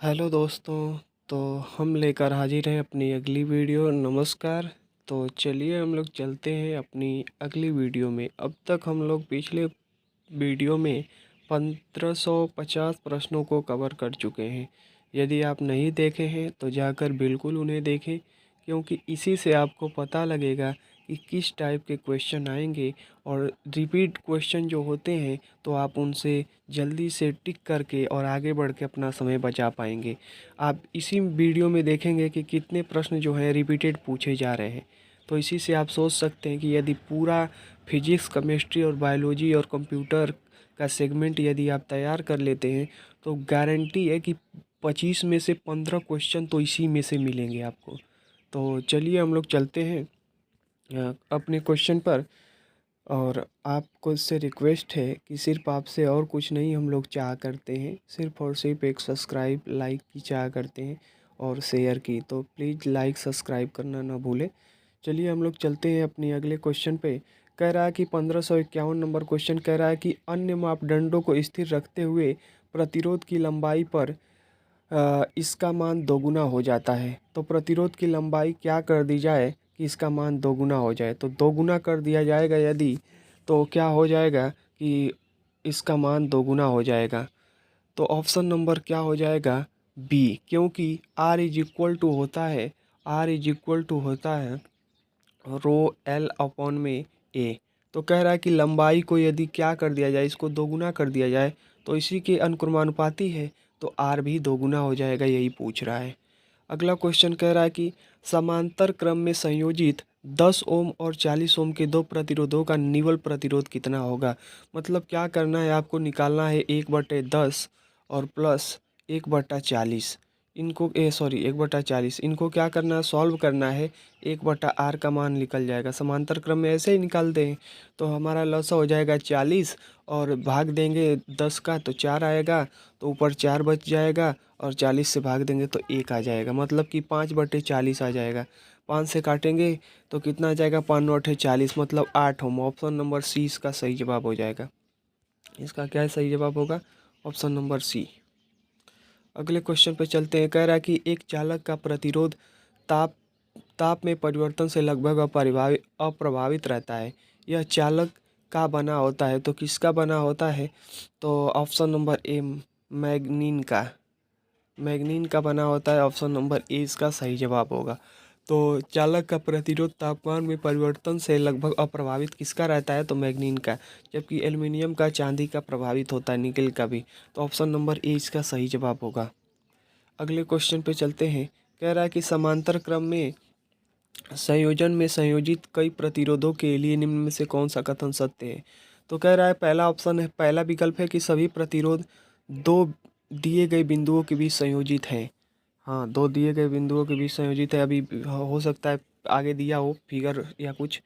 Hello दोस्तों। तो हम लेकर हाजिर हैं अपनी अगली वीडियो। नमस्कार। तो चलिए हम लोग चलते हैं अपनी अगली वीडियो में। अब तक हम लोग पिछले वीडियो में 1550 प्रश्नों को कवर कर चुके हैं। यदि आप नहीं देखे हैं तो जाकर बिल्कुल उन्हें देखें, क्योंकि इसी से आपको पता लगेगा कि किस टाइप के क्वेश्चन आएंगे। और रिपीट क्वेश्चन जो होते हैं तो आप उनसे जल्दी से टिक करके और आगे बढ़ के अपना समय बचा पाएंगे। आप इसी वीडियो में देखेंगे कि कितने प्रश्न जो हैं रिपीटेड पूछे जा रहे हैं। तो इसी से आप सोच सकते हैं कि यदि पूरा फिजिक्स, केमिस्ट्री और बायोलॉजी और कंप्यूटर का सेगमेंट यदि आप तैयार कर लेते हैं तो गारंटी है कि 25 में से 15 क्वेश्चन तो इसी में से मिलेंगे आपको। तो चलिए हम लोग चलते हैं अपने क्वेश्चन पर। और आपको इससे रिक्वेस्ट है कि सिर्फ आपसे और कुछ नहीं हम लोग चाह करते हैं, सिर्फ और सिर्फ एक सब्सक्राइब लाइक की चाह करते हैं और शेयर की। तो प्लीज़ लाइक सब्सक्राइब करना ना भूलें। चलिए हम लोग चलते हैं अपनी अगले क्वेश्चन पे। कह रहा है कि 1551 नंबर क्वेश्चन कह रहा है कि अन्य मापदंडों को स्थिर रखते हुए प्रतिरोध की लंबाई पर इसका मान दोगुना हो जाता है। तो प्रतिरोध की लंबाई क्या कर दी जाए कि इसका मान दोगुना हो जाए। तो दोगुना कर दिया जाएगा यदि, तो क्या हो जाएगा कि इसका मान दोगुना हो जाएगा। तो ऑप्शन नंबर क्या हो जाएगा, बी। क्योंकि आर इज इक्वल टू होता है, आर इज इक्वल टू होता है रो एल अपॉन में ए। तो कह रहा है कि लंबाई को यदि क्या कर दिया जाए, इसको दोगुना कर दिया जाए तो इसी के अनुक्रमानुपाती है, तो आर भी दोगुना हो जाएगा, यही पूछ रहा है। अगला क्वेश्चन कह रहा है कि समांतर क्रम में संयोजित 10 ओम और 40 ओम के दो प्रतिरोधों का निवल प्रतिरोध कितना होगा। मतलब क्या करना है, आपको निकालना है 1/10 और प्लस 1/40। इनको 1/40, इनको क्या करना है, सॉल्व करना है। 1/r का मान निकल जाएगा। समांतर क्रम में ऐसे ही निकालते हैं तो हमारा लॉस हो जाएगा 40, और भाग देंगे 10 का तो 4 आएगा, तो ऊपर 4 बच जाएगा, और 40 से भाग देंगे तो 1 आ जाएगा। मतलब कि 5/40 आ जाएगा। 5 से काटेंगे तो कितना आ जाएगा, 5×9 = 40, मतलब 8 होम। ऑप्शन नंबर सी इसका सही जवाब हो जाएगा। इसका क्या सही जवाब होगा, ऑप्शन नंबर सी। अगले क्वेश्चन पे चलते हैं। कह रहा है कि एक चालक का प्रतिरोध ताप ताप में परिवर्तन से लगभग अप्रभावित रहता है। यह चालक का बना होता है, तो किसका बना होता है। तो ऑप्शन नंबर ए, मैग्नीन का। मैग्नीन का बना होता है। ऑप्शन नंबर ए इसका सही जवाब होगा। तो चालक का प्रतिरोध तापमान में परिवर्तन से लगभग अप्रभावित किसका रहता है, तो मैग्नीन का। जबकि एल्युमिनियम का, चांदी का प्रभावित होता है, निकेल का भी। तो ऑप्शन नंबर ए इसका सही जवाब होगा। अगले क्वेश्चन पे चलते हैं। कह रहा है कि समांतर क्रम में संयोजन में संयोजित कई प्रतिरोधों के लिए निम्न में से कौन सा कथन सत्य है। तो कह रहा है पहला ऑप्शन है, पहला विकल्प है कि सभी प्रतिरोध दो दिए गए बिंदुओं के बीच संयोजित हैं। हाँ, दो दिए गए बिंदुओं के बीच संयोजित है। अभी हो सकता है आगे दिया हो फिगर या कुछ।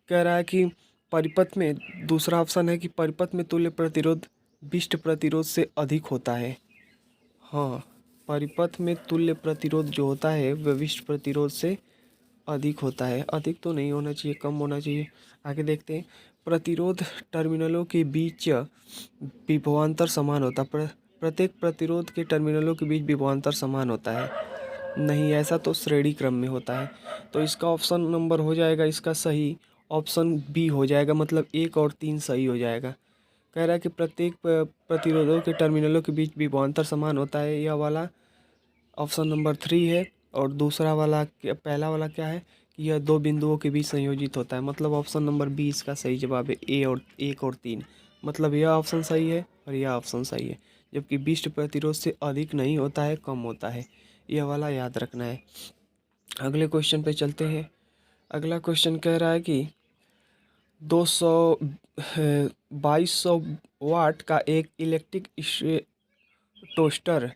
कह रहा है कि परिपथ में, दूसरा ऑप्शन है कि परिपथ में तुल्य प्रतिरोध विष्ट प्रतिरोध से अधिक होता है। हाँ, परिपथ में तुल्य प्रतिरोध जो होता है वह विष्ट प्रतिरोध से अधिक होता है। अधिक तो नहीं होना चाहिए, कम होना चाहिए। आगे देखते हैं। प्रतिरोध टर्मिनलों के बीच विभवांतर समान होता है। प्रत्येक प्रतिरोध के टर्मिनलों के बीच विभवांतर समान होता है। नहीं, ऐसा तो श्रेणी क्रम में होता है। तो इसका ऑप्शन नंबर हो जाएगा इसका सही, ऑप्शन बी हो जाएगा। मतलब 1 और 3 सही हो जाएगा। कह रहा है कि प्रत्येक प्रतिरोधों के टर्मिनलों के बीच विभवांतर समान होता है, यह वाला ऑप्शन नंबर 3 है। और दूसरा वाला, पहला वाला क्या है कि यह दो बिंदुओं के बीच संयोजित होता है। मतलब ऑप्शन नंबर बी इसका सही जवाब है, ए और 1 और 3। मतलब यह ऑप्शन सही है और यह ऑप्शन सही है। जबकि विष्ट प्रतिरोध से अधिक नहीं होता है, कम होता है। यह वाला याद रखना है। अगले क्वेश्चन पे चलते हैं। अगला क्वेश्चन कह रहा है कि 2200 वाट का एक इलेक्ट्रिक टोस्टर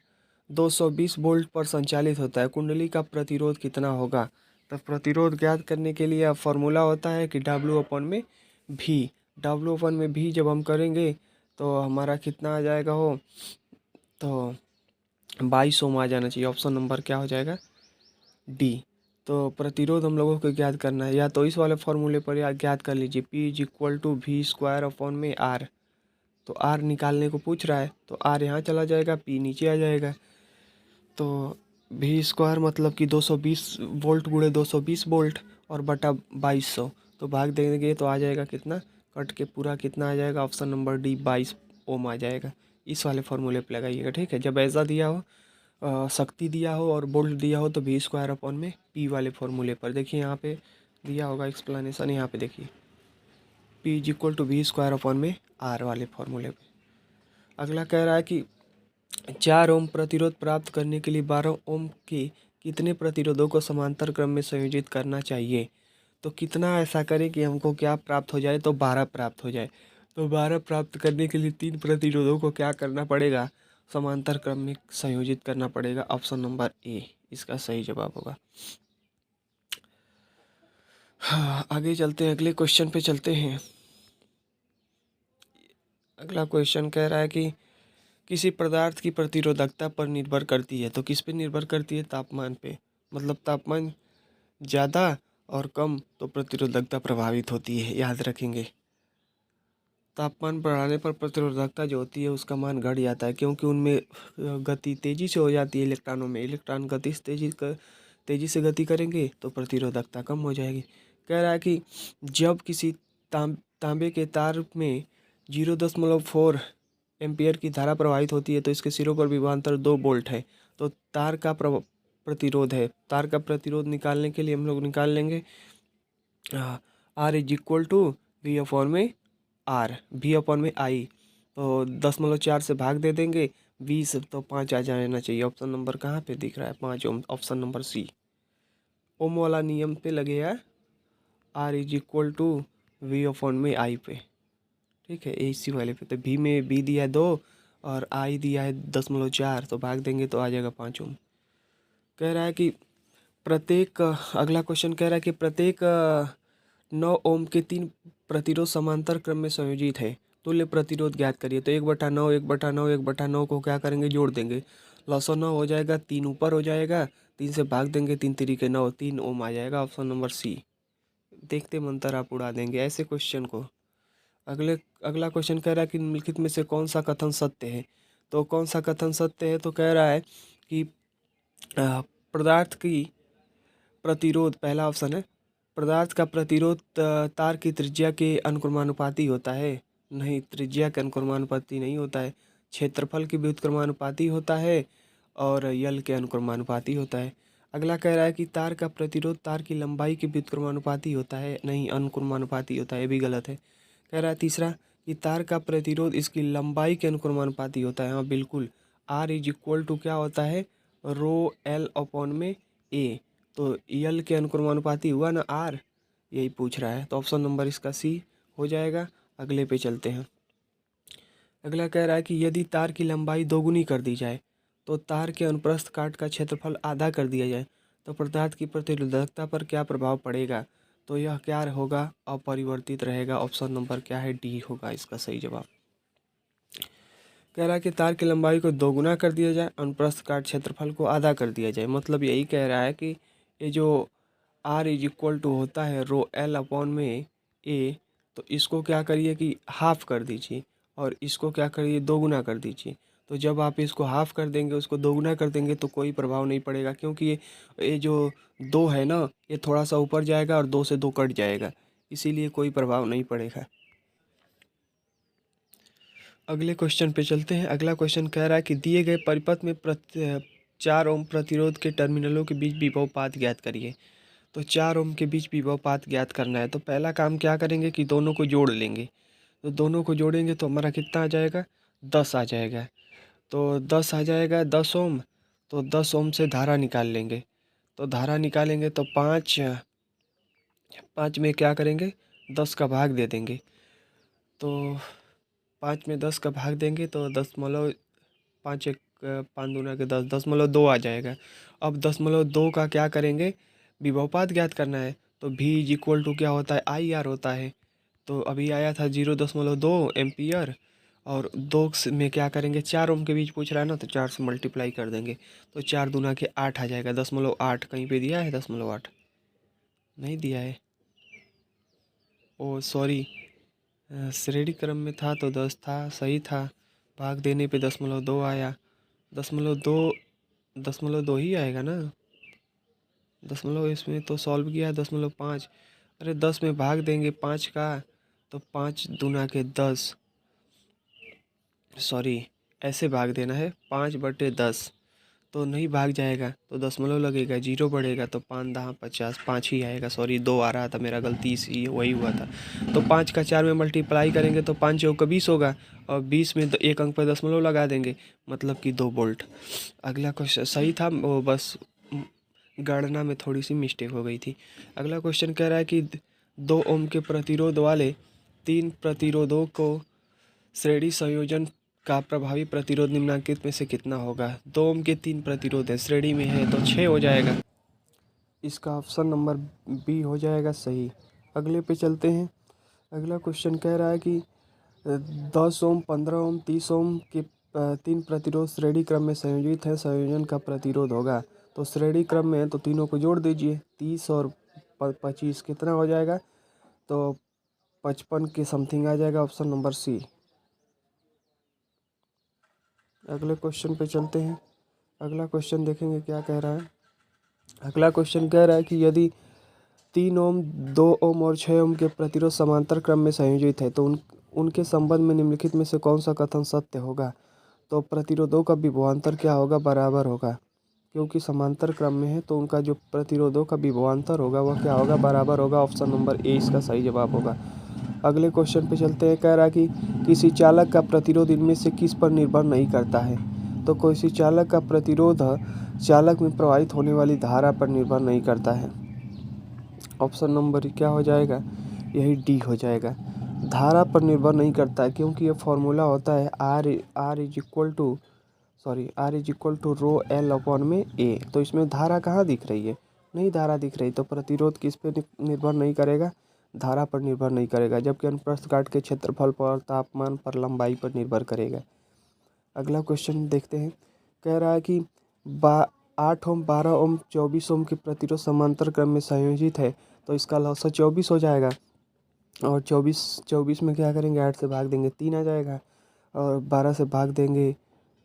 220 वोल्ट पर संचालित होता है। कुंडली का प्रतिरोध कितना होगा। तो प्रतिरोध ज्ञात करने के लिए फॉर्मूला होता है कि W/V। W/V जब हम करेंगे तो हमारा कितना आ जाएगा हो, तो 22 ओम आ जाना चाहिए। ऑप्शन नंबर क्या हो जाएगा, डी। तो प्रतिरोध हम लोगों को ज्ञात करना है, या तो इस वाले फॉर्मूले पर या ज्ञात कर लीजिए, P = V²/R। तो R निकालने को पूछ रहा है तो R यहाँ चला जाएगा, P नीचे आ जाएगा। तो वी स्क्वायर मतलब कि 220 वोल्ट गुणे 220 वोल्ट और बटा 2200, तो भाग देंगे तो आ जाएगा कितना, कट के पूरा कितना आ जाएगा, ऑप्शन नंबर डी 22 ओम आ जाएगा। इस वाले फॉर्मूले पे लगाइएगा, ठीक है। जब ऐसा दिया हो, शक्ति दिया हो और वोल्ट दिया हो, तो वी स्क्वायर अपॉन में पी वाले फॉर्मूले पर देखिए, यहाँ पे दिया होगा एक्सप्लेनेशन, यहाँ पे देखिए P is equal to V square upon में आर वाले फॉर्मूले पे। अगला कह रहा है कि 4 ओम प्रतिरोध प्राप्त करने के लिए 12 ओम के कितने प्रतिरोधों को समांतर क्रम में संयोजित करना चाहिए। तो कितना ऐसा करें कि हमको क्या प्राप्त हो जाए, तो 12 प्राप्त हो जाए। तो 12 प्राप्त करने के लिए 3 प्रतिरोधों को क्या करना पड़ेगा, समांतर क्रम में संयोजित करना पड़ेगा। ऑप्शन नंबर ए इसका सही जवाब होगा। हाँ, आगे चलते हैं, अगले क्वेश्चन पे चलते हैं। अगला क्वेश्चन कह रहा है कि किसी पदार्थ की प्रतिरोधकता पर निर्भर करती है। तो किस पे निर्भर करती है, तापमान पे। मतलब तापमान ज़्यादा और कम तो प्रतिरोधकता प्रभावित होती है, याद रखेंगे। तापमान बढ़ाने पर प्रतिरोधकता जो होती है उसका मान घट जाता है, क्योंकि उनमें गति तेज़ी से हो जाती है। इलेक्ट्रॉनों में इलेक्ट्रॉन गति से तेज़ी से गति करेंगे तो प्रतिरोधकता कम हो जाएगी। कह रहा है कि जब किसी तांबे के तार में 0.4 एम्पियर की धारा प्रवाहित होती है तो इसके सिरों पर विभवांतर 2 वोल्ट है। तो तार का प्रतिरोध है। तार का प्रतिरोध निकालने के लिए हम लोग निकाल लेंगे R is equal to V upon में आर, वी अपॉन में आई। तो 10.4 से भाग दे देंगे, 20 तो 5 आ जाना चाहिए। ऑप्शन नंबर कहाँ पे दिख रहा है, 5 ओम, ऑप्शन नंबर सी। ओम वाला नियम पे लगेगा R is equal to V upon में आई पे, ठीक है, इसी वाले पे। तो भी में बी दिया है 2 और आई दिया है 10.4, तो भाग देंगे तो आ जाएगा 5 ओम। कह रहा है कि प्रत्येक अगला क्वेश्चन कह रहा है कि प्रत्येक 9 ओम के 3 प्रतिरोध समांतर क्रम में संयोजित है। तुल्य प्रतिरोध ज्ञात करिए। तो 1/9 1/9 1/9 को क्या करेंगे, जोड़ देंगे। 909 हो जाएगा, 3 ऊपर हो जाएगा, 3 से भाग देंगे, 3 3 9, 3 ओम आ जाएगा। Option number C. देखते मंतर आप उड़ा देंगे ऐसे क्वेश्चन को। अगला क्वेश्चन कह रहा है कि निम्नलिखित में से कौन सा कथन सत्य है। तो कौन सा कथन सत्य है, तो कह रहा है कि पदार्थ की प्रतिरोध, पहला ऑप्शन है, पदार्थ का प्रतिरोध तार की त्रिज्या के अनुक्रमानुपाती होता है। नहीं, त्रिज्या के अनुक्रमानुपाती नहीं होता है, क्षेत्रफल के व्युत्क्रमानुपाती होता है और यल के अनुक्रमानुपाती होता है। अगला कह रहा है कि तार का प्रतिरोध तार की लंबाई के व्युत्क्रमानुपाती होता है। नहीं, अनुक्रमानुपाती होता है, ये भी गलत है। कह रहा है तीसरा कि तार का प्रतिरोध इसकी लंबाई के अनुक्रमानुपाती होता है। हाँ बिल्कुल, आर इज इक्वल टू क्या होता है, रो एल अपॉन में ए। तो यल के अनुक्रमानुपाती हुआ ना आर, यही पूछ रहा है, तो ऑप्शन नंबर इसका सी हो जाएगा। अगले पे चलते हैं। अगला कह रहा है कि यदि तार की लंबाई दोगुनी कर दी जाए तो तार के अनुप्रस्थ काट का क्षेत्रफल आधा कर दिया जाए तो पदार्थ की प्रतिरोधकता पर क्या प्रभाव पड़ेगा। तो यह क्या होगा, अपरिवर्तित रहेगा। ऑप्शन नंबर क्या है, डी होगा इसका सही जवाब। कह रहा है कि तार की लंबाई को दोगुना कर दिया जाए, अनुप्रस्थ काट क्षेत्रफल को आधा कर दिया जाए। मतलब यही कह रहा है कि ये जो आर इज इक्वल टू होता है रो एल अपॉन में ए, तो इसको क्या करिए कि हाफ कर दीजिए और इसको क्या करिए, दोगुना कर दीजिए। तो जब आप इसको हाफ कर देंगे, उसको दोगुना कर देंगे तो कोई प्रभाव नहीं पड़ेगा, क्योंकि ये जो 2 है ना, ये थोड़ा सा ऊपर जाएगा और 2 से 2 कट जाएगा, इसीलिए कोई प्रभाव नहीं पड़ेगा। अगले क्वेश्चन पे चलते हैं। अगला क्वेश्चन कह रहा है कि दिए गए परिपथ में 4 ओम प्रतिरोध के टर्मिनलों के बीच विभवपात ज्ञात करिए। तो 4 ओम के बीच विभवपात ज्ञात करना है। तो पहला काम क्या करेंगे कि दोनों को जोड़ लेंगे। तो दोनों को जोड़ेंगे तो हमारा कितना आ जाएगा, 10 आ जाएगा। तो 10 आ जाएगा, 10 ओम। तो 10 ओम से धारा निकाल लेंगे। तो धारा निकालेंगे तो 5 में क्या करेंगे, 10 का भाग दे देंगे। तो 5 में 10 का भाग देंगे तो 5 दूना के 10, 10.2 आ जाएगा। अब 10.2 का क्या करेंगे, विभवपात ज्ञात करना है। तो भी इज इक्वल टू क्या होता है, आई आर होता है। तो अभी आया था 0.2 एम्पियर और 2 में क्या करेंगे, 4 ओम के बीच पूछ रहा है ना, तो 4 से मल्टीप्लाई कर देंगे। तो 4 दूना के 8 आ जाएगा। 10.8 कहीं पे दिया है, 10.8 नहीं दिया है, ओ सॉरी, श्रेणी क्रम में था तो 10 था, सही था। भाग देने पे 10.2 आया। 10.2 दशमलव 2 ही आएगा ना। दशमलव इसमें तो सॉल्व किया है 0.5। अरे 10 में भाग देंगे 5 का, तो 5 दूना के 10, सॉरी ऐसे भाग देना है 5/10, तो नहीं भाग जाएगा तो दशमलव लगेगा, जीरो बढ़ेगा तो 5×10 = 50, 5 ही आएगा। सॉरी 2 आ रहा था, मेरा गलती से वही हुआ था। तो 5 का 4 में मल्टीप्लाई करेंगे तो 5 चौका 20 होगा, और 20 में एक अंक पर दशमलव लगा देंगे, मतलब कि 2 वोल्ट। अगला क्वेश्चन सही था, वो बस गणना में थोड़ी सी मिस्टेक हो गई थी। अगला क्वेश्चन कह रहा है कि 2 ओम के प्रतिरोध वाले 3 प्रतिरोधों को श्रेणी संयोजन का प्रभावी प्रतिरोध निम्नलिखित में से कितना होगा। 2 ओम के 3 प्रतिरोध है, श्रेणी में है तो 6 हो जाएगा। इसका ऑप्शन नंबर बी हो जाएगा सही। अगले पे चलते हैं। अगला क्वेश्चन कह रहा है कि 10 ओम, 15 ओम, 30 ओम के 3 प्रतिरोध श्रेणी क्रम में संयोजित है, संयोजन का प्रतिरोध होगा। तो श्रेणी क्रम में है तो तीनों को जोड़ दीजिए, 30 और 25 कितना हो जाएगा, तो 55 के समथिंग आ जाएगा। Option number C. अगले क्वेश्चन पे चलते हैं। अगला क्वेश्चन देखेंगे क्या कह रहा है। अगला क्वेश्चन कह रहा है कि यदि 3 ओम, 2 ओम और 6 ओम के प्रतिरोध समांतर क्रम में संयोजित है तो उनके संबंध में निम्नलिखित में से कौन सा कथन सत्य होगा। तो प्रतिरोधों का विभवांतर क्या होगा, बराबर होगा, क्योंकि समांतर क्रम में है तो उनका जो प्रतिरोधों का विभवांतर होगा वह क्या होगा, बराबर होगा। ऑप्शन नंबर ए इसका सही जवाब होगा। अगले क्वेश्चन पे चलते हैं। कह रहा है कि किसी चालक का प्रतिरोध इनमें से किस पर निर्भर नहीं करता है। तो किसी चालक का प्रतिरोध चालक में प्रवाहित होने वाली धारा पर निर्भर नहीं करता है। ऑप्शन नंबर क्या हो जाएगा, यही डी हो जाएगा। धारा पर निर्भर नहीं करता है, क्योंकि ये फॉर्मूला होता है R = रो एल अपॉन में ए। तो इसमें धारा कहाँ दिख रही है, नहीं धारा दिख रही, तो प्रतिरोध किस पे निर्भर नहीं करेगा, धारा पर निर्भर नहीं करेगा, जबकि अनुप्रस्थ काट के क्षेत्रफल पर, तापमान पर, लंबाई पर निर्भर करेगा। अगला क्वेश्चन देखते हैं। कह रहा है कि 8 ओम, 12 ओम, 24 ओम के प्रतिरोध समांतर क्रम में संयोजित है, तो इसका लॉसा 24 हो जाएगा। और 24 में क्या करेंगे, 8 से भाग देंगे 3 आ जाएगा, और 12 से भाग देंगे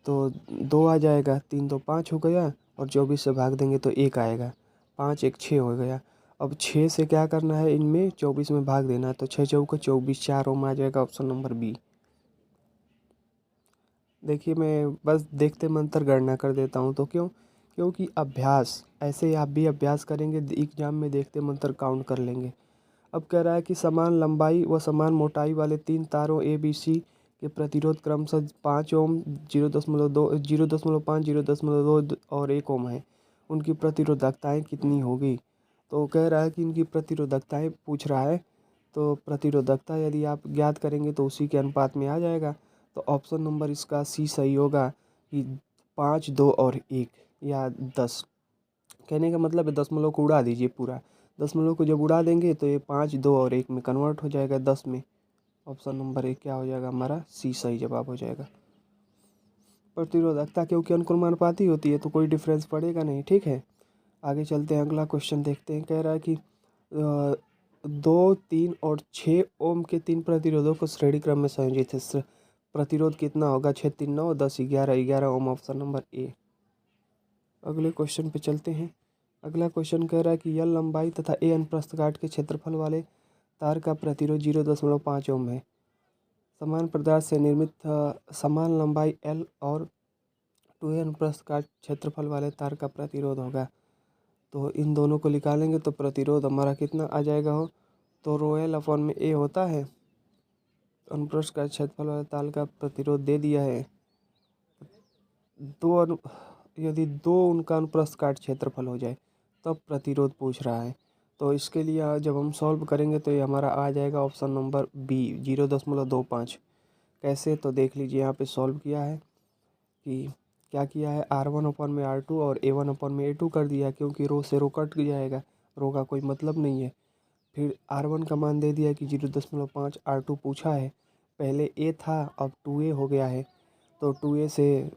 तो 2 आ जाएगा, 3 तो 5 हो गया, और 24 से भाग देंगे तो 1 आएगा, 5 1 6 हो गया। अब 6 से क्या करना है, इनमें 24 में भाग देना है, तो 6 चौका 24, 4 ओम आ जाएगा। Option number B. देखिए मैं बस देखते मंतर गणना कर देता हूँ, तो क्योंकि अभ्यास ऐसे आप भी अभ्यास करेंगे, एग्जाम में देखते मंतर काउंट कर लेंगे। अब कह रहा है कि समान लंबाई व समान मोटाई वाले 3 तारों ए बी सी के प्रतिरोध क्रमशः 5 ओम, 0.2, 0.5, 0.2 और 1 ओम है। उनकी प्रतिरोधकताएं कितनी होगी। तो कह रहा है कि इनकी प्रतिरोधकताएं पूछ रहा है, तो प्रतिरोधकता यदि आप ज्ञात करेंगे तो उसी के अनुपात में आ जाएगा। तो ऑप्शन नंबर इसका सी सही होगा कि 5, 2 और 1 या 10। कहने का मतलब है दशमलव को उड़ा दीजिए पूरा, दशमलव को जब उड़ा देंगे तो ये 5, 2 और 1 में कन्वर्ट हो जाएगा 10 में। ऑप्शन नंबर 1 क्या हो जाएगा, हमारा सी सही जवाब हो जाएगा। प्रतिरोधकता क्योंकि अनुक्रमानुपाती होती है तो कोई डिफरेंस पड़ेगा नहीं, ठीक है। आगे चलते हैं, अगला क्वेश्चन देखते हैं। कह रहा है कि 2, 3 और 6 ओम के 3 प्रतिरोधों को श्रेणी क्रम में संयोजित है, प्रतिरोध कितना होगा, 6 3 9, 10 11 11 ओम। Option number A. अगले क्वेश्चन पे चलते हैं। अगला क्वेश्चन कह रहा है कि यल लंबाई तथा ए अनुप्रस्थ काट के क्षेत्रफल वाले तार का प्रतिरोध 0.5 ओम है। समान पदार्थ से निर्मित समान लंबाई एल और 2a अनुप्रस्थ काट क्षेत्रफल वाले तार का प्रतिरोध होगा। तो इन दोनों को निकालेंगे तो प्रतिरोध हमारा कितना आ जाएगा हो, तो रो एल अपॉन में ए होता है, अनुप्रस्थ काट क्षेत्रफल वाले तार का प्रतिरोध दे दिया है। यदि 2 उनका अनुप्रस्थ काट क्षेत्रफल हो जाए तब प्रतिरोध पूछ रहा है। तो इसके लिए जब हम सॉल्व करेंगे तो ये हमारा आ जाएगा ऑप्शन नंबर बी 0.25। कैसे, तो देख लीजिए यहाँ पे सॉल्व किया है कि क्या किया है, R1/R2 और A1/A2 कर दिया, क्योंकि रो से रो कट जाएगा, रो का कोई मतलब नहीं है। फिर R1 का मान दे दिया कि 0.5, R2 पूछा है, पहले A था अब 2A हो गया है, तो 2A से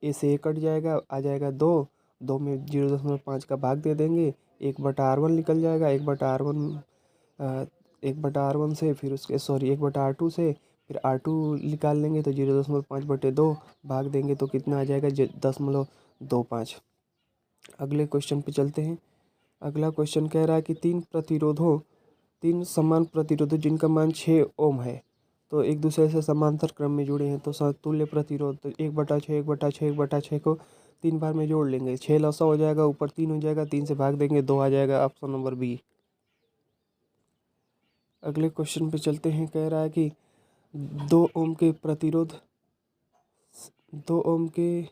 ए से ए कट जाएगा, आ जाएगा 2, 2 में 0.5 का भाग दे देंगे, 1/R1 निकल जाएगा, 1/R1 से फिर उसके 1/R2 से फिर R2 निकाल लेंगे तो 0.5/2 भाग देंगे तो कितना आ जाएगा 0.25। अगले क्वेश्चन पे चलते हैं। अगला क्वेश्चन कह रहा है कि तीन समान प्रतिरोधों जिनका मान 6 ओम है तो एक दूसरे से समांतर क्रम में जुड़े हैं, तो समतुल्य प्रतिरोध तो 1/6 1/6 1/6 को 3 बार में जोड़ लेंगे, 6 लसा हो जाएगा, ऊपर 3 हो जाएगा, 3 से भाग देंगे 2 आ जाएगा, ऑप्शन नंबर बी। अगले क्वेश्चन पे चलते हैं। कह रहा है कि 2 ओम के प्रतिरोध 2 ओम के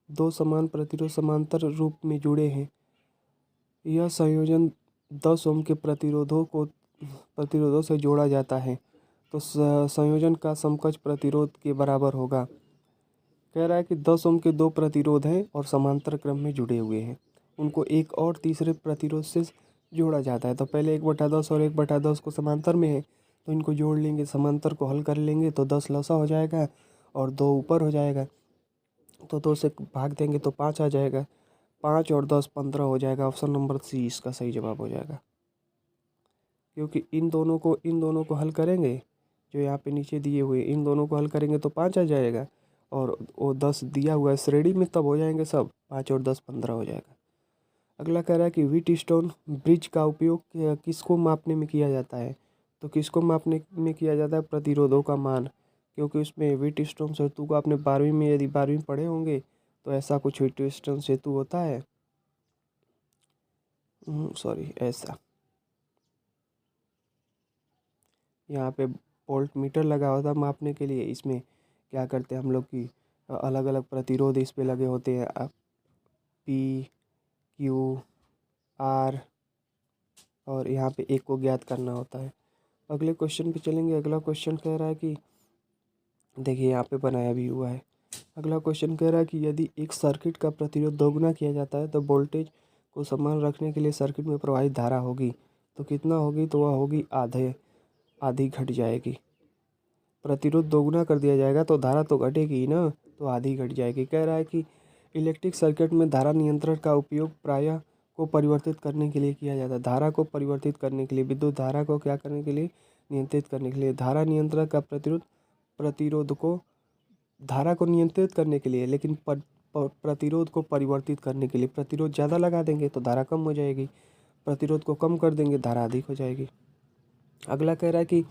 2 समान प्रतिरोध समांतर रूप में जुड़े हैं। यह संयोजन 10 ओम के प्रतिरोधों से जोड़ा जाता है तो संयोजन का समकक्ष प्रतिरोध के बराबर होगा। कह रहा है कि 10 ओम के 2 प्रतिरोध हैं और समांतर क्रम में जुड़े हुए हैं, उनको एक और तीसरे प्रतिरोध से जोड़ा जाता है। तो पहले 1/10 और 1/10 को समांतर में है तो इनको जोड़ लेंगे, समांतर को हल कर लेंगे तो 10 लसा हो जाएगा और 2 ऊपर हो जाएगा, तो 2 से भाग देंगे तो 5 आ जाएगा, 5 और 10 15 हो जाएगा, ऑप्शन नंबर सी इसका सही जवाब हो जाएगा। क्योंकि इन दोनों को हल करेंगे, जो यहाँ पे नीचे दिए हुए इन दोनों को हल करेंगे तो 5 आ जाएगा, और वो 10 दिया हुआ है श्रेणी में, तब हो जाएंगे सब 5 और 10 15 हो जाएगा। अगला कह रहा है कि व्हीटस्टोन ब्रिज का उपयोग किसको मापने में किया जाता है, तो किसको मापने में किया जाता है, प्रतिरोधों का मान, क्योंकि उसमें व्हीटस्टोन सेतु को आपने 12वीं में यदि 12वीं पढ़े होंगे तो ऐसा कुछ व्हीटस्टोन सेतु होता है, सॉरी ऐसा, यहाँ पे वोल्ट मीटर लगा होता है मापने के लिए। इसमें क्या करते हैं हम लोग की अलग अलग प्रतिरोध इस पे लगे होते हैं, P Q R, और यहाँ पे एक को ज्ञात करना होता है। अगले क्वेश्चन पे चलेंगे। अगला क्वेश्चन कह रहा है कि देखिए यहाँ पे बनाया भी हुआ है। अगला क्वेश्चन कह रहा है कि यदि एक सर्किट का प्रतिरोध दोगुना किया जाता है तो वोल्टेज को समान रखने के लिए सर्किट में प्रवाहित धारा होगी, तो कितना होगी, तो वह होगी आधी घट जाएगी। प्रतिरोध दोगुना कर दिया जाएगा तो धारा तो घटेगी ही ना, तो आधी घट जाएगी। कह रहा है कि इलेक्ट्रिक सर्किट में धारा नियंत्रण का उपयोग प्रायः को परिवर्तित करने के लिए किया जाता है। धारा को परिवर्तित करने के लिए, विद्युत धारा को क्या करने के लिए, नियंत्रित करने के लिए। धारा नियंत्रण का प्रतिरोध को धारा को नियंत्रित करने के लिए, लेकिन प्रतिरोध को परिवर्तित करने के लिए। प्रतिरोध ज़्यादा लगा देंगे तो धारा कम हो जाएगी, प्रतिरोध को कम कर देंगे धारा अधिक हो जाएगी। अगला कह रहा है कि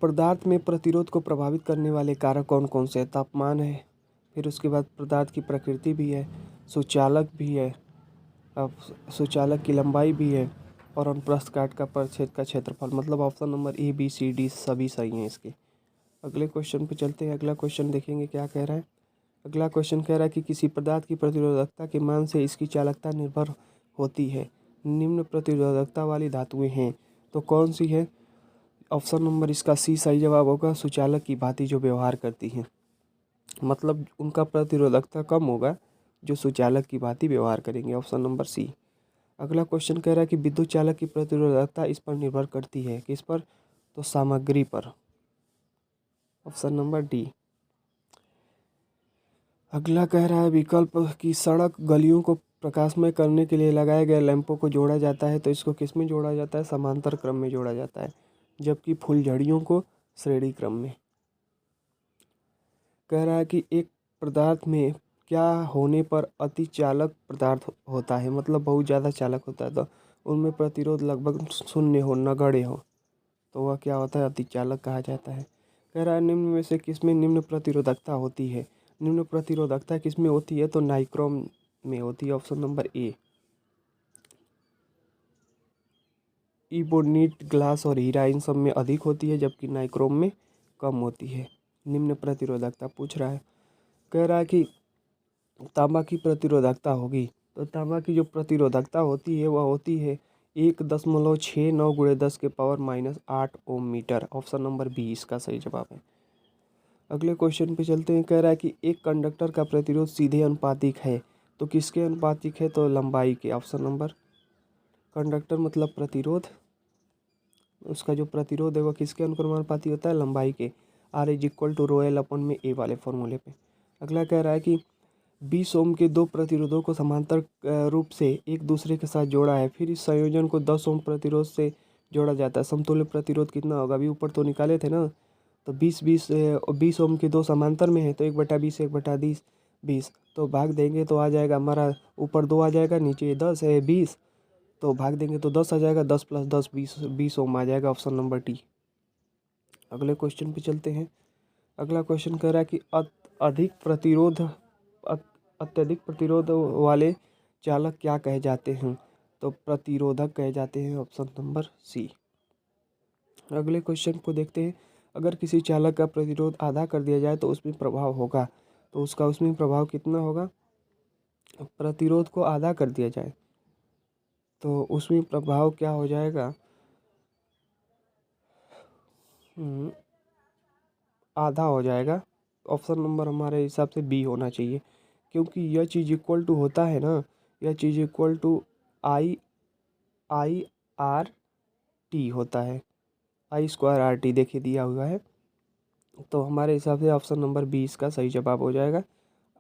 पदार्थ में प्रतिरोध को प्रभावित करने वाले कारक कौन कौन से हैं, तापमान है, फिर उसके बाद पदार्थ की प्रकृति भी है, सुचालक भी है, अब सुचालक की लंबाई भी है, और अनुप्रस्थ काट का परिच्छेद का क्षेत्रफल। मतलब option number A B C D सभी सही हैं इसके। अगले क्वेश्चन पे चलते हैं। अगला क्वेश्चन देखेंगे क्या कह रहा है। अगला क्वेश्चन कह रहा है कि किसी पदार्थ की प्रतिरोधकता के मान से इसकी चालकता निर्भर होती है। निम्न प्रतिरोधकता वाली धातुएं हैं तो कौन सी है, ऑप्शन नंबर इसका सी सही जवाब होगा, सुचालक की भांति जो व्यवहार करती हैं। मतलब उनका प्रतिरोधकता कम होगा जो सुचालक की भांति व्यवहार करेंगे, ऑप्शन नंबर सी। अगला क्वेश्चन कह रहा है कि विद्युत चालक की प्रतिरोधकता इस पर निर्भर करती है, किस पर, तो सामग्री पर, ऑप्शन नंबर डी। अगला कह रहा है विकल्प की सड़क गलियों को प्रकाशमय करने के लिए लगाए गए लैंपों को जोड़ा जाता है तो इसको किस में जोड़ा जाता है, समांतर क्रम में जोड़ा जाता है, जबकि फुलझड़ियों को श्रेणी क्रम में। कह रहा है कि एक पदार्थ में क्या होने पर अति चालक पदार्थ होता है, मतलब बहुत ज़्यादा चालक होता है, तो उनमें प्रतिरोध लगभग शून्य हो, नगण्य हो, तो वह क्या होता है, अति चालक कहा जाता है। कह रहा है निम्न में से किसमें निम्न प्रतिरोधकता होती है, निम्न प्रतिरोधकता किसमें होती है, तो नाइक्रोम में होती है, ऑप्शन नंबर ए। इबोनिट, ग्लास और हीरा इन सब में अधिक होती है जबकि नाइक्रोम में कम होती है। निम्न प्रतिरोधकता पूछ रहा है। कह रहा है कि तांबा की प्रतिरोधकता होगी, तो तांबा की जो प्रतिरोधकता होती है वह होती है 1.69 × 10⁻⁸ ओम मीटर, ऑप्शन नंबर बी इसका सही जवाब है। अगले क्वेश्चन पे चलते हैं। कह रहा है कि एक कंडक्टर का प्रतिरोध सीधे अनुपातिक है तो किसके अनुपातिक है, तो लंबाई के, ऑप्शन नंबर। कंडक्टर मतलब प्रतिरोध, उसका जो प्रतिरोध है वह किसके अनुक्रमानुपाती होता है, लंबाई के, R=ρL/A ए वाले फॉर्मूले पे। अगला कह रहा है कि 20 ओम के 2 प्रतिरोधों को समांतर रूप से एक दूसरे के साथ जोड़ा है, फिर इस संयोजन को 10 ओम प्रतिरोध से जोड़ा जाता है। समतुल्य प्रतिरोध कितना होगा, अभी ऊपर तो निकाले थे ना, तो 20 ओम के दो समांतर में है, तो 1/20 1/20 तो भाग देंगे तो आ जाएगा हमारा, ऊपर 2 आ जाएगा, नीचे 10 है 20, तो भाग देंगे तो 10 आ जाएगा, 10 + 10 20 ओम आ जाएगा, ऑप्शन नंबर डी। अगले क्वेश्चन पे चलते हैं। अगला क्वेश्चन कह रहा है कि अत्यधिक प्रतिरोध वाले चालक क्या कहे जाते हैं? तो प्रतिरोधक कहे जाते हैं, ऑप्शन नंबर सी। अगले क्वेश्चन को देखते हैं। अगर किसी चालक का प्रतिरोध आधा कर दिया जाए तो उसमें प्रभाव होगा, तो उसका उसमें प्रभाव कितना होगा? प्रतिरोध को आधा कर दिया जाए तो उसमें प्रभाव क्या हो जाएगा? आधा हो जाएगा। ऑप्शन नंबर हमारे हिसाब से बी होना चाहिए, क्योंकि यह चीज़ इक्वल टू होता है ना, यह चीज़ इक्वल टू IR/T होता है, I²RT देखिए दिया हुआ है, तो हमारे हिसाब से ऑप्शन नंबर बी इसका सही जवाब हो जाएगा।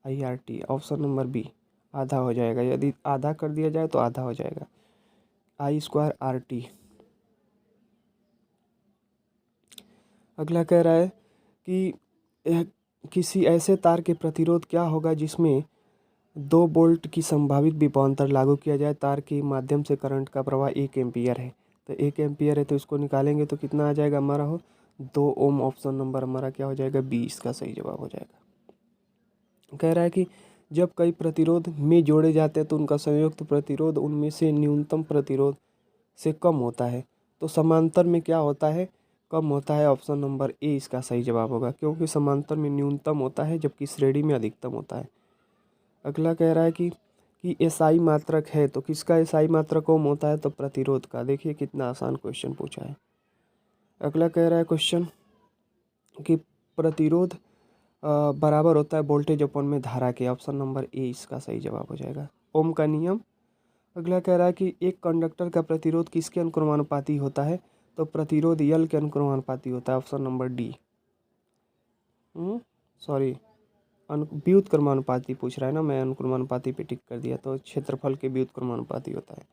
IRT ऑप्शन नंबर बी आधा हो जाएगा, यदि आधा कर दिया जाए तो आधा हो जाएगा, I²RT। अगला कह रहा है कि किसी ऐसे तार के प्रतिरोध क्या होगा जिसमें 2 वोल्ट की संभावित विभवांतर लागू किया जाए, तार के माध्यम से करंट का प्रवाह 1 एम्पियर है। तो 1 एम्पियर है, तो इसको निकालेंगे तो कितना आ जाएगा हमारा? हो 2 ओम, ऑप्शन नंबर हमारा क्या हो जाएगा? बी इसका सही जवाब हो जाएगा। कह रहा है कि जब कई प्रतिरोध में जोड़े जाते हैं तो उनका संयुक्त प्रतिरोध उनमें से न्यूनतम प्रतिरोध से कम होता है, तो समांतर में क्या होता है? कम होता है, ऑप्शन नंबर ए इसका सही जवाब होगा, क्योंकि समांतर में न्यूनतम होता है जबकि श्रेणी में अधिकतम होता है। अगला कह रहा है कि एसआई मात्रक है, तो किसका एसआई मात्रक कम होता है? तो प्रतिरोध का। देखिए कितना आसान क्वेश्चन पूछा है। अगला कह रहा है क्वेश्चन कि प्रतिरोध बराबर होता है वोल्टेज अपॉन में धारा के, ऑप्शन नंबर ए इसका सही जवाब हो जाएगा। ओम का नियम। अगला कह रहा है कि एक कंडक्टर का प्रतिरोध किसके अनुक्रमानुपाती होता है? तो प्रतिरोध यल के अनुक्रमानुपाती होता है, ऑप्शन नंबर डी। सॉरी, व्युत्क्रमानुपाती पूछ रहा है ना, मैं अनुक्रमानुपाती पे टिक कर दिया, तो क्षेत्रफल के व्युत्क्रमानुपाती होता है।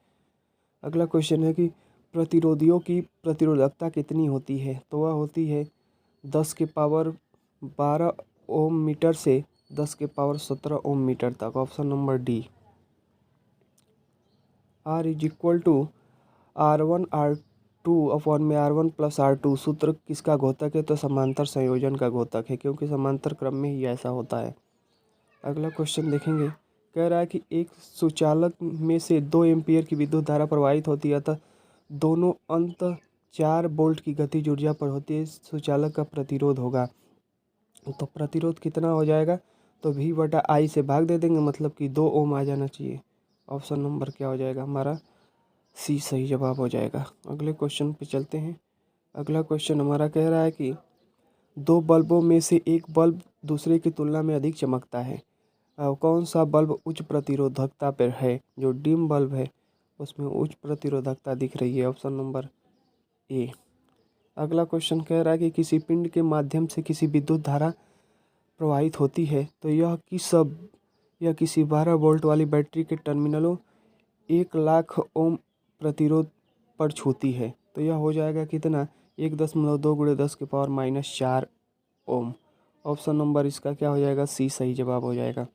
अगला क्वेश्चन है कि प्रतिरोधियों की प्रतिरोधकता कितनी होती है? तो वह होती है 10⁻12 ओम मीटर से 10⁻17 ओम मीटर तक, option number D. R = R1/R2 upon में R1 + R2 सूत्र किसका घोतक है? तो समांतर संयोजन का घोतक है, क्योंकि समांतर क्रम में ही ऐसा होता है। अगला क्वेश्चन देखेंगे। कह रहा है कि एक सुचालक में से 2 एम्पीयर की विद्युत धारा प्रवाहित होती है, अतः दोनों अंत 4 वोल्ट की गतिज ऊर्जा पर होती है, सुचालक का प्रतिरोध होगा। तो प्रतिरोध कितना हो जाएगा? तो V/I से भाग दे देंगे, मतलब कि 2 ओम आ जाना चाहिए। ऑप्शन नंबर क्या हो जाएगा हमारा? सी सही जवाब हो जाएगा। अगले क्वेश्चन पे चलते हैं। अगला क्वेश्चन हमारा कह रहा है कि 2 बल्बों में से एक बल्ब दूसरे की तुलना में अधिक चमकता है, कौन सा बल्ब उच्च प्रतिरोधकता पर है? जो डिम बल्ब है उसमें उच्च प्रतिरोधकता दिख रही है, ऑप्शन नंबर ए। अगला क्वेश्चन कह रहा है कि किसी पिंड के माध्यम से किसी विद्युत धारा प्रवाहित होती है, तो यह किसी 12 वोल्ट वाली बैटरी के टर्मिनलों 1,00,000 ओम प्रतिरोध पर छूती है, तो यह हो जाएगा कितना? 1.2 × 10⁻⁻4 ओम। ऑप्शन नंबर इसका क्या हो जाएगा? सी सही जवाब हो जाएगा।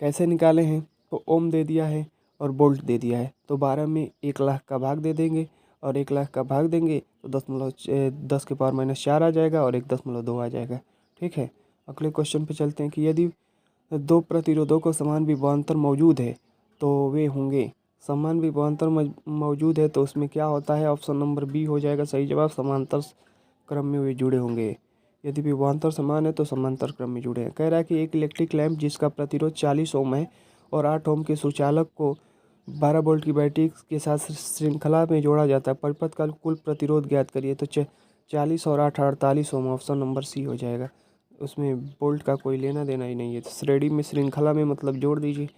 कैसे निकाले हैं? तो ओम दे दिया है और वोल्ट दे दिया है, तो 12 में 1,00,000 का भाग दे देंगे और 1,00,000 का भाग देंगे तो 10⁻⁻4 आ जाएगा और 1.2 आ जाएगा। ठीक है। अगले क्वेश्चन पे चलते हैं कि यदि 2 प्रतिरोधों को समान विभवांतर मौजूद है तो वे होंगे। समान विभवांतर मौजूद है तो उसमें क्या होता है? ऑप्शन नंबर बी हो जाएगा सही जवाब, समांतर क्रम में वे जुड़े होंगे। यदि विभवांतर समान है तो समांतर क्रम में जुड़े हैं। कह रहा है कि एक इलेक्ट्रिक लैंप जिसका प्रतिरोध 40 ओम है और 8 ओम के सुचालक को 12 वोल्ट की बैटरी के साथ श्रृंखला में जोड़ा जाता है, परिपथ का कुल प्रतिरोध ज्ञात करिए। तो 40 और 8 48 ओम, ऑप्शन नंबर सी हो जाएगा। उसमें वोल्ट का कोई लेना देना ही नहीं है, तो श्रेणी में श्रृंखला में मतलब जोड़ दीजिए।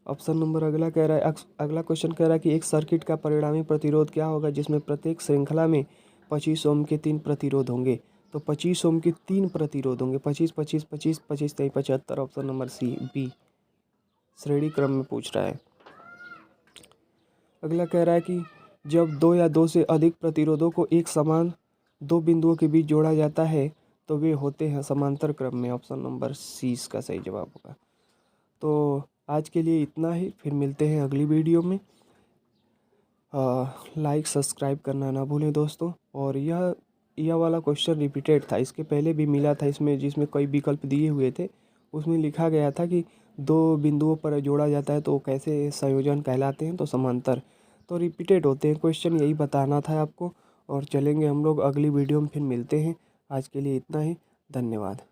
ऑप्शन नंबर अगला कह रहा है, अगला क्वेश्चन कह रहा है कि एक सर्किट का परिणामी प्रतिरोध क्या होगा जिसमें प्रत्येक श्रृंखला में 25 ओम के 3 प्रतिरोध होंगे? तो 25 ओम के 3 प्रतिरोध होंगे, 25 25 25 25 नहीं 75, ऑप्शन नंबर सी बी श्रेणी क्रम में पूछ रहा है। अगला कह रहा है कि जब 2 या 2 से अधिक प्रतिरोधों को एक समान दो बिंदुओं के बीच जोड़ा जाता है तो वे होते हैं समांतर क्रम में। ऑप्शन नंबर सी इसका सही जवाब होगा। तो आज के लिए इतना ही, फिर मिलते हैं अगली वीडियो में। लाइक सब्सक्राइब करना ना भूलें दोस्तों। और यह वाला क्वेश्चन रिपीटेड था, इसके पहले भी मिला था इसमें, जिसमें कई विकल्प दिए हुए थे। उसमें लिखा गया था कि दो बिंदुओं पर जोड़ा जाता है तो कैसे संयोजन कहलाते हैं, तो समांतर। तो रिपीटेड होते हैं क्वेश्चन, यही बताना था आपको। और चलेंगे हम लोग अगली वीडियो में, फिर मिलते हैं। आज के लिए इतना ही, धन्यवाद।